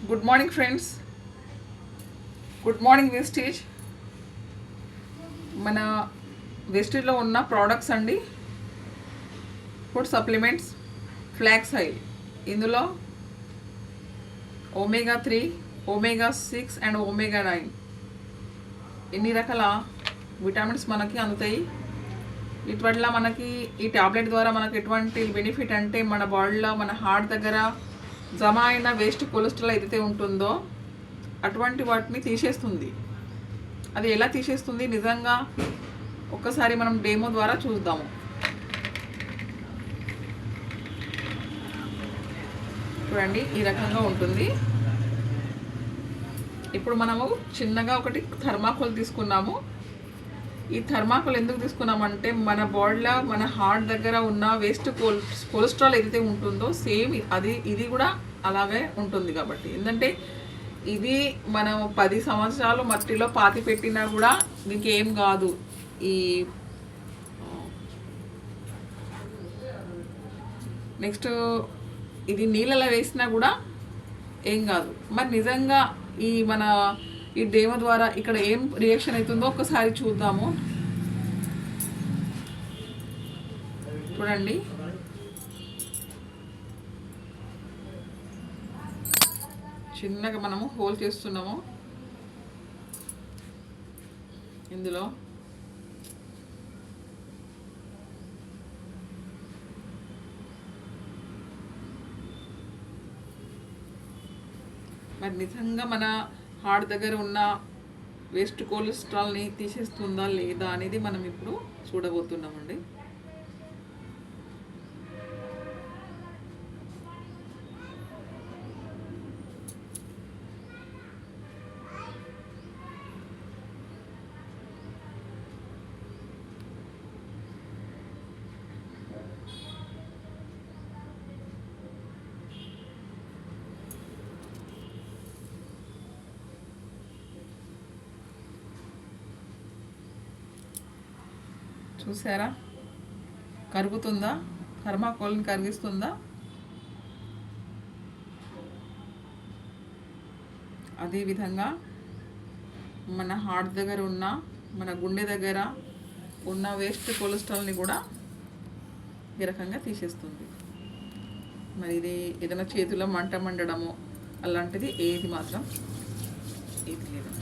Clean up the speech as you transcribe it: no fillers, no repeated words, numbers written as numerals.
Good morning friends, good morning Vestige. మన వెస్టేజ్లో ఉన్న ప్రోడక్ట్స్ అండి, ఫుడ్ సప్లిమెంట్స్, ఫ్లాక్స్ ఆయిల్. ఇందులో omega-3, omega-6 అండ్ omega-9 ఎన్ని రకాల విటమిన్స్ మనకి అందుతాయి. వీటి వల్ల మనకి ఈ ట్యాబ్లెట్ ద్వారా మనకి ఎటువంటి బెనిఫిట్ అంటే మన బాడీలో మన హార్ట్ దగ్గర జమ అయిన వేస్ట్ కొలెస్ట్రాల్ ఏదైతే ఉంటుందో అటువంటి వాటిని తీసేస్తుంది. అది ఎలా తీసేస్తుంది నిజంగా ఒక్కసారి మనం డెమో ద్వారా చూద్దాము. చూడండి, ఈ రకంగా ఉంటుంది. ఇప్పుడు మనము చిన్నగా ఒకటి థర్మాకోల్ తీసుకున్నాము. ఈ థర్మాకోల్ ఎందుకు తీసుకున్నామంటే మన బాడీలో మన హార్ట్ దగ్గర ఉన్న వేస్ట్ కొలెస్ట్రాల్ ఏదైతే ఉంటుందో సేమ్ ఇది కూడా అలాగే ఉంటుంది. కాబట్టి ఏంటంటే ఇది మనం 10 సంవత్సరాలు మట్టిలో పాతి పెట్టినా కూడా దీనికి ఏం కాదు. ఈ నెక్స్ట్ ఇది నీళ్ళలో వేసినా కూడా ఏం కాదు. మరి నిజంగా ఈ డేమో ద్వారా ఇక్కడ ఏం రియాక్షన్ అవుతుందో ఒకసారి చూద్దాము. చూడండి, చిన్నగా మనము హోల్ చేస్తున్నాము. ఇందులో మరి నిజంగా మన హార్ట్ దగ్గర ఉన్న వేస్ట్ కొలెస్ట్రాల్ని తీసేస్తుందా లేదా అనేది మనం ఇప్పుడు చూడబోతున్నామండి. చూసారా, కరుగుతుందా? థర్మాకోల్ని కరిగిస్తుందా? అదేవిధంగా మన హార్ట్ దగ్గర ఉన్న మన గుండె దగ్గర ఉన్న వేస్ట్ కొలెస్ట్రాల్ని కూడా ఈ రకంగా తీసేస్తుంది. మరి ఇది ఏదైనా చేతిలో మంట మండడము అలాంటిది ఏది మాత్రం ఇది లేదు.